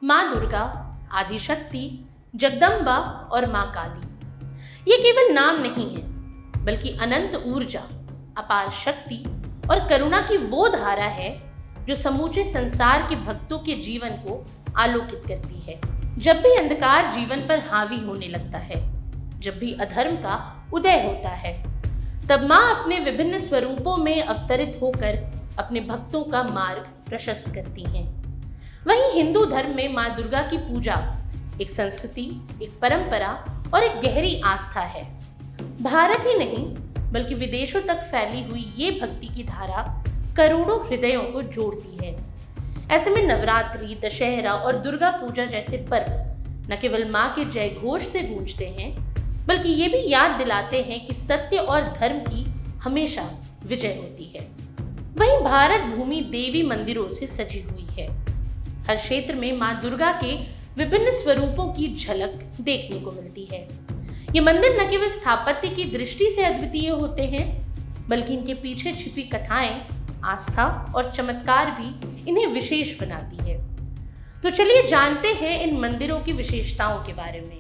माँ दुर्गा, आदिशक्ति, जगदम्बा और माँ काली ये केवल नाम नहीं है, बल्कि अनंत ऊर्जा, अपार शक्ति और करुणा की वो धारा है जो समूचे संसार के भक्तों के जीवन को आलोकित करती है। जब भी अंधकार जीवन पर हावी होने लगता है, जब भी अधर्म का उदय होता है, तब माँ अपने विभिन्न स्वरूपों में अवतरित होकर अपने भक्तों का मार्ग प्रशस्त करती हैं। वहीं हिंदू धर्म में माँ दुर्गा की पूजा एक संस्कृति, एक परंपरा और एक गहरी आस्था है। भारत ही नहीं बल्कि विदेशों तक फैली हुई ये भक्ति की धारा करोड़ों हृदयों को जोड़ती है। ऐसे में नवरात्रि, दशहरा और दुर्गा पूजा जैसे पर्व न केवल माँ के जय घोष से गूंजते हैं, बल्कि ये भी याद दिलाते हैं कि सत्य और धर्म की हमेशा विजय होती है। वहीं भारत भूमि देवी मंदिरों से सजी हुई है। हर क्षेत्र में माँ दुर्गा के विभिन्न स्वरूपों की झलक देखने को मिलती है। ये मंदिर न केवल स्थापत्य की दृष्टि से अद्वितीय होते हैं, बल्कि इनके पीछे छिपी कथाएं, आस्था और चमत्कार भी इन्हें विशेष बनाती है। तो चलिए जानते हैं इन मंदिरों की विशेषताओं के बारे में।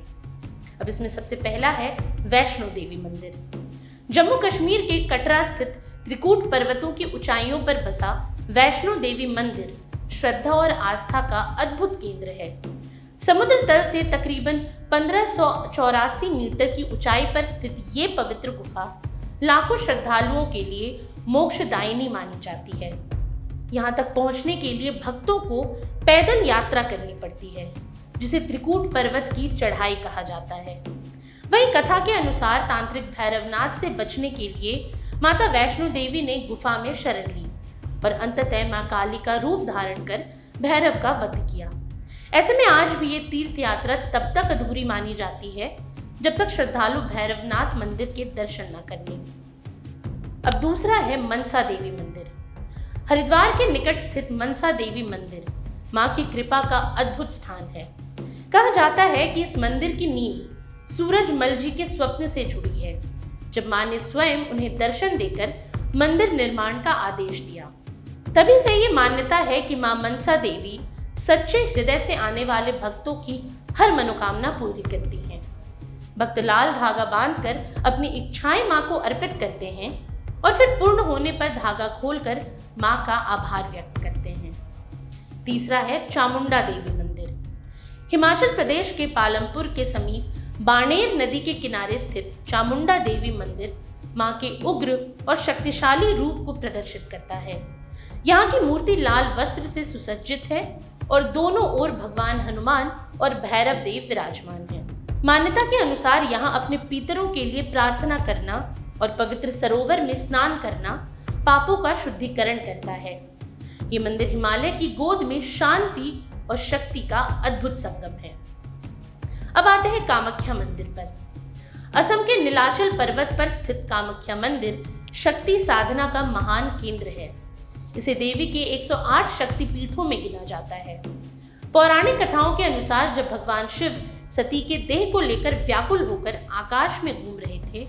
अब इसमें सबसे पहला है वैष्णो देवी मंदिर। जम्मू कश्मीर के कटरा स्थित त्रिकूट पर्वतों की ऊंचाइयों पर बसा वैष्णो देवी मंदिर श्रद्धा और आस्था का अद्भुत केंद्र है। समुद्र तल से तकरीबन 1584 मीटर की ऊंचाई पर स्थित ये पवित्र गुफा लाखों श्रद्धालुओं के लिए मोक्षदायिनी मानी जाती है। यहाँ तक पहुँचने के लिए भक्तों को पैदल यात्रा करनी पड़ती है, जिसे त्रिकूट पर्वत की चढ़ाई कहा जाता है। वहीं कथा के अनुसार तांत्रिक भैरवनाथ से बचने के लिए माता वैष्णो देवी ने गुफा में शरण ली और अंततः मां काली का रूप धारण कर भैरव का वध किया। ऐसे में आज भी ये तीर्थ यात्रा तब तक अधूरी मानी जाती है जब तक श्रद्धालु भैरवनाथ मंदिर के दर्शन न कर लें। अब दूसरा है मनसा देवी मंदिर। हरिद्वार के निकट स्थित मनसा देवी मंदिर मां की कृपा का अद्भुत स्थान है। कहा जाता है कि इस मंदिर की नींव सूरजमल जी के स्वप्न से जुड़ी है, जब मां ने स्वयं उन्हें दर्शन देकर मंदिर निर्माण का आदेश दिया। तभी से ये मान्यता है कि मां मनसा देवी सच्चे हृदय से आने वाले भक्तों की हर मनोकामना पूरी करती हैं। भक्त लाल धागा बांधकर अपनी इच्छाएं मां को अर्पित करते हैं और फिर पूर्ण होने पर धागा खोलकर मां का आभार व्यक्त करते हैं। तीसरा है चामुंडा देवी मंदिर। हिमाचल प्रदेश के पालमपुर के समीप बाणेर नदी के किनारे स्थित चामुंडा देवी मंदिर मां के उग्र और शक्तिशाली रूप को प्रदर्शित करता है। यहाँ की मूर्ति लाल वस्त्र से सुसज्जित है और दोनों ओर भगवान हनुमान और भैरव देव विराजमान हैं। मान्यता के अनुसार यहाँ अपने पितरों के लिए प्रार्थना करना और पवित्र सरोवर में स्नान करना पापों का शुद्धिकरण करता है। ये मंदिर हिमालय की गोद में शांति और शक्ति का अद्भुत संगम है। अब आते हैं कामाख्या मंदिर पर। असम के नीलाचल पर्वत पर स्थित कामाख्या मंदिर शक्ति साधना का महान केंद्र है। इसे देवी के 108 शक्ति पीठों में गिना जाता है। पौराणिक कथाओं के अनुसार जब भगवान शिव सती के देह को लेकर व्याकुल होकर आकाश में घूम रहे थे,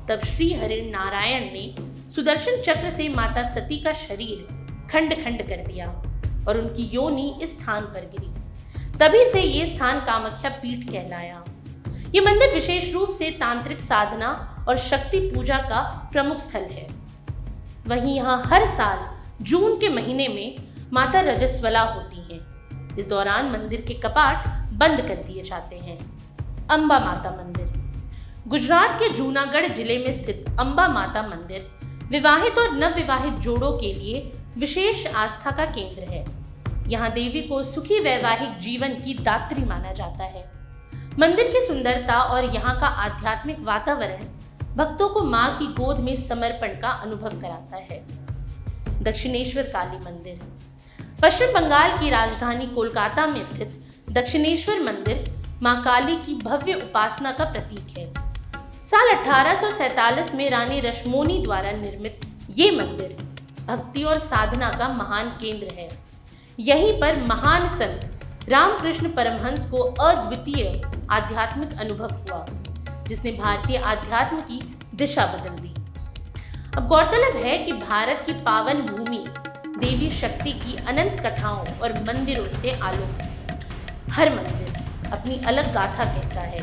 तब श्री हरि नारायण ने सुदर्शन चक्र से माता सती का शरीर खंड खंड कर दिया और उनकी योनि इस स्थान पर गिरी। तभी से ये स्थान कामाख्या पीठ कहलाया। ये मंदिर विशेष रूप से तांत्रिक साधना और शक्ति पूजा का प्रमुख स्थल है। वहीं यहाँ हर साल जून के महीने में माता रजस्वला होती हैं। इस दौरान मंदिर के कपाट बंद कर दिए जाते हैं। अंबा माता मंदिर। गुजरात के जूनागढ़ जिले में स्थित अंबा माता मंदिर विवाहित और नवविवाहित जोड़ों के लिए विशेष आस्था का केंद्र है। यहाँ देवी को सुखी वैवाहिक जीवन की दात्री माना जाता है। मंदिर की सुंदरता और यहाँ का आध्यात्मिक वातावरण भक्तों को माँ की गोद में समर्पण का अनुभव कराता है। दक्षिणेश्वर काली मंदिर। पश्चिम बंगाल की राजधानी कोलकाता में स्थित दक्षिणेश्वर मंदिर माँ काली की भव्य उपासना का प्रतीक है। साल 1847 में रानी रश्मोनी द्वारा निर्मित ये मंदिर भक्ति और साधना का महान केंद्र है। यहीं पर महान संत रामकृष्ण परमहंस को अद्वितीय आध्यात्मिक अनुभव हुआ, जिसने भारतीय आध्यात्म की दिशा बदल दी। अब गौरतलब है कि भारत की पावन भूमि देवी शक्ति की अनंत कथाओं और मंदिरों से आलोकित है। हर मंदिर अपनी अलग गाथा कहता है।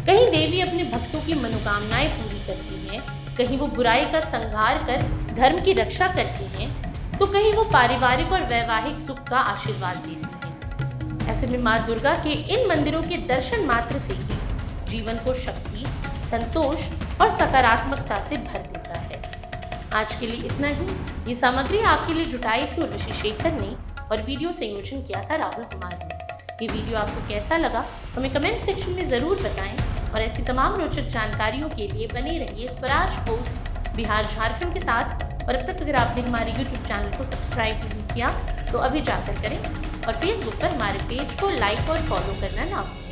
कहीं देवी अपने भक्तों की मनोकामनाएं पूरी करती हैं, कहीं वो बुराई का संहार कर धर्म की रक्षा करती हैं, तो कहीं वो पारिवारिक और वैवाहिक सुख का आशीर्वाद देती हैं। ऐसे में माँ दुर्गा के इन मंदिरों के दर्शन मात्र से ही जीवन को शक्ति, संतोष और सकारात्मकता से भर देता है। आज के लिए इतना ही। ये सामग्री आपके लिए जुटाई थी उर्वशी शेखर ने और वीडियो संयोजन किया था राहुल कुमार ने। ये वीडियो आपको कैसा लगा हमें कमेंट सेक्शन में ज़रूर बताएं और ऐसी तमाम रोचक जानकारियों के लिए बने रहिए स्वराज पोस्ट बिहार झारखंड के साथ। और अब तक अगर आपने हमारे YouTube चैनल को सब्सक्राइब नहीं किया तो अभी जाकर करें और फेसबुक पर हमारे पेज को लाइक और फॉलो करना ना भूलें।